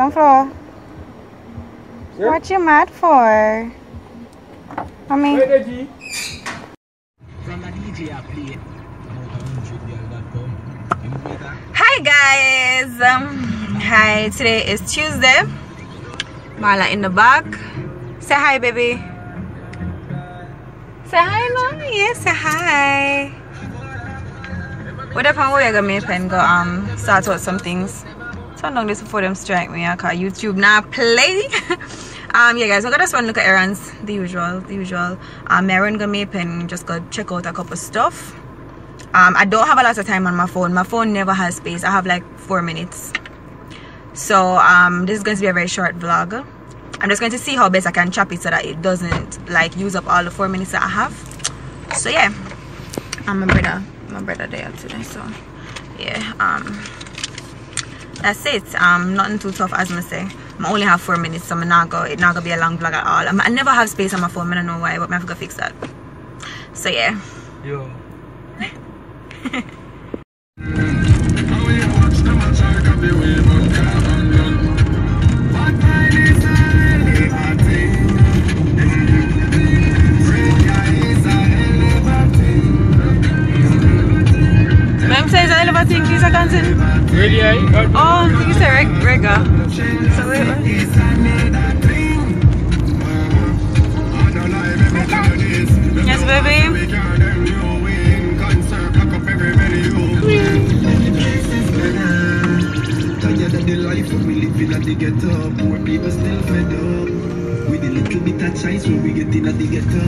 Sunflower. Yeah. What you mad for? Mommy. Hi guys. Hi. Today is Tuesday. Mala in the back. Say hi, baby. Say hi, no? Yes, say hi. What if I'm going to make pen go start out some things? Turn down this before them strike me. Cause YouTube now play. Yeah guys, I got just one look at errands. The usual. Maren gonna make pen just go check out a couple stuff. I don't have a lot of time on my phone. My phone never has space. I have like 4 minutes. So this is going to be a very short vlog. I'm just going to see how best I can chop it so that it doesn't like use up all the 4 minutes that I have. So yeah, my brother there today. So yeah, that's it. Nothing too tough as I say. I only have 4 minutes, so it's not gonna be a long vlog at all. I never have space on my phone. I don't know why, but I have to fix that. So yeah. Yo. Ma'am says I never think he's a dancing. Really? Oh, I think you said reggae. So wait. Yes, baby. Tired of the life we living at the ghetto, poor people still fed up with a little bit of chance when we get in at the ghetto.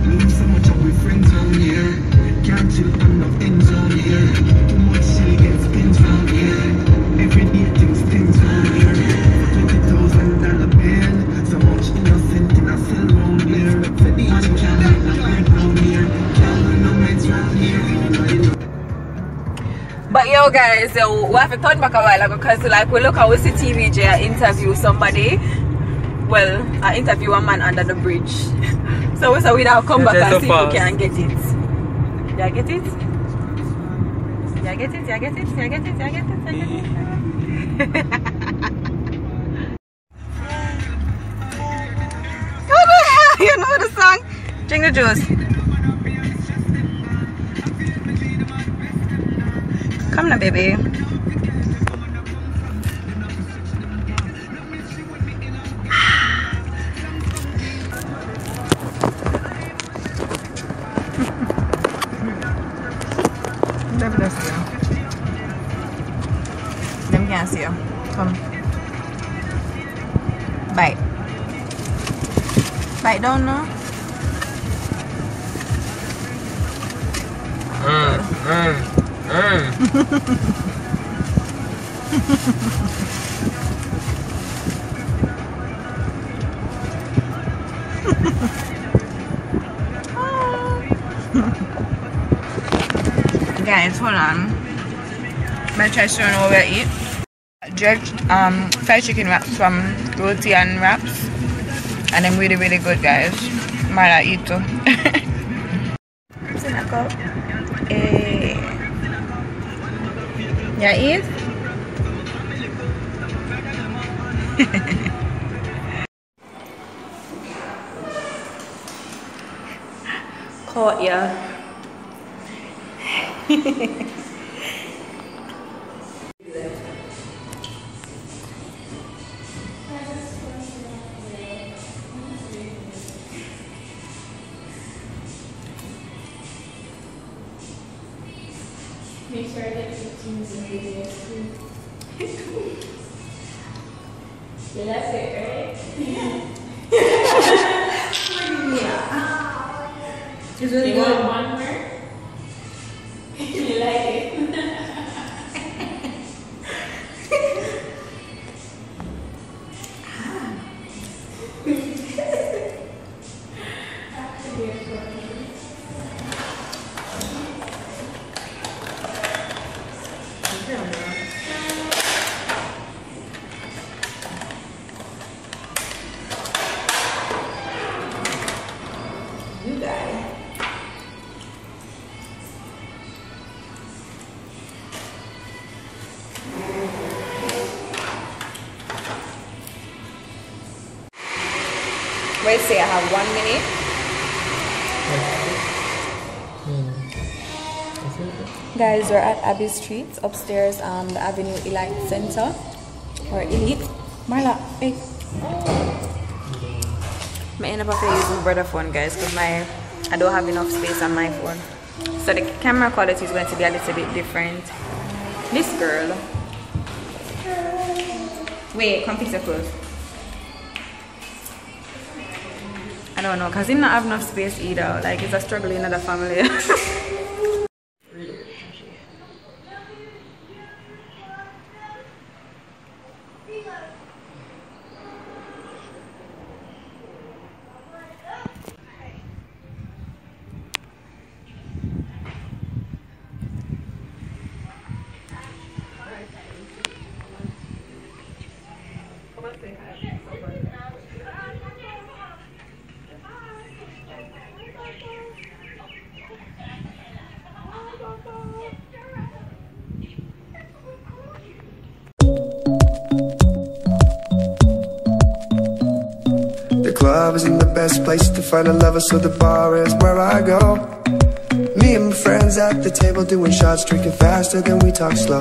Lose so much of our friends round here, can't chill on no ends round here. Too much shit gets spins round here. Every day things spins round here. $20,000 bill, so much innocent in a cell round here. For the man can't make no bread round here, can't do no meds round here. But yo guys, we have to turn back a while ago because like we look at we see TVJ interview somebody. Well, I interview a man under the bridge. So we said we'll come back and see if we can get it. Yeah, get it? Yeah, get it? Yeah, get it? Yeah, get it? Yeah, get it? Yeah, get it? What the hell? You know the song? Drink the juice. Come now, baby. Baby, let's see you. Them can't see you. Come. Bite. Bite down now. Guys, hold on. I'm gonna try showing what we eat. Dredged fried chicken wraps from Roti and Wraps, and them really good, guys. Might eat too. Yeah, eat. Caught ya. Make sure that you teams in videos too. Yeah, that's it, right? Yeah. Is it good? One more? You like it? We'll say I have 1 minute. Guys, we're at Abbey Street, upstairs on the Avenue Elite Center. Or Elite. Marla, hey. I end up using brother phone, guys, because I don't have enough space on my phone. So the camera quality is going to be a little bit different. This girl. Wait, come fix your clothes. I don't know, because he not have enough space either. Like, it's a struggle in the family. The club isn't the best place to find a lover, so the bar is where I go. Me and my friends at the table doing shots, drinking faster than we talk slow.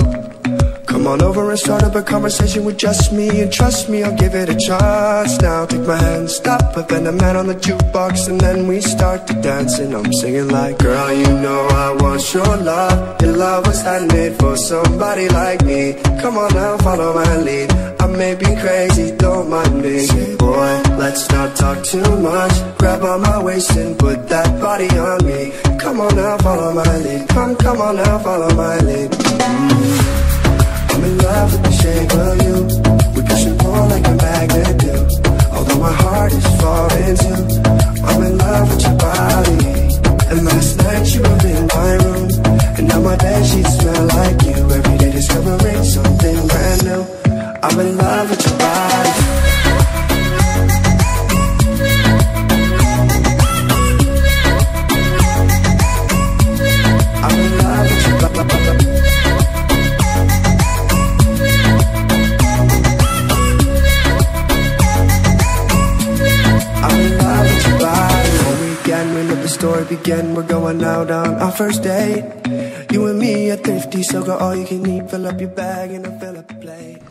Come on over and start up a conversation with just me, and trust me, I'll give it a chance. Now take my hand, stop, put Ben the man on the jukebox, and then we start to dance. And I'm singing like, girl, you know I want your love. Your love was handmade for somebody like me. Come on now, follow my lead. I may be crazy, don't mind me. Boy, let's not talk too much. Grab on my waist and put that body on me. Come on now, follow my lead. Come on now, follow my lead. I'm in love with the shape of you. We push and pull like a magnet do. Although my heart is falling too, I'm in love with your body. And last night you were in my room, and now my bedsheets smell like you. Every day discovering something brand new. I'm in love with your body. I'm in love with your body. The story began, we're going out on our first date. You and me at Thrifty, so go all you can eat. Fill up your bag and I'll fill up the plate.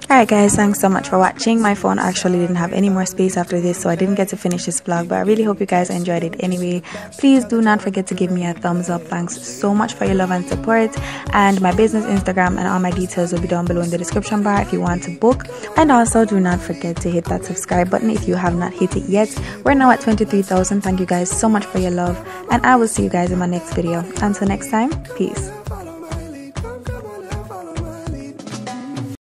Alright guys, thanks so much for watching. My phone actually didn't have any more space after this, so I didn't get to finish this vlog, but I really hope you guys enjoyed it anyway. Please do not forget to give me a thumbs up. Thanks so much for your love and support. And my business Instagram and all my details will be down below in the description bar if you want to book. And also do not forget to hit that subscribe button if you have not hit it yet. We're now at 23,000. Thank you guys so much for your love, and I will see you guys in my next video. Until next time, peace.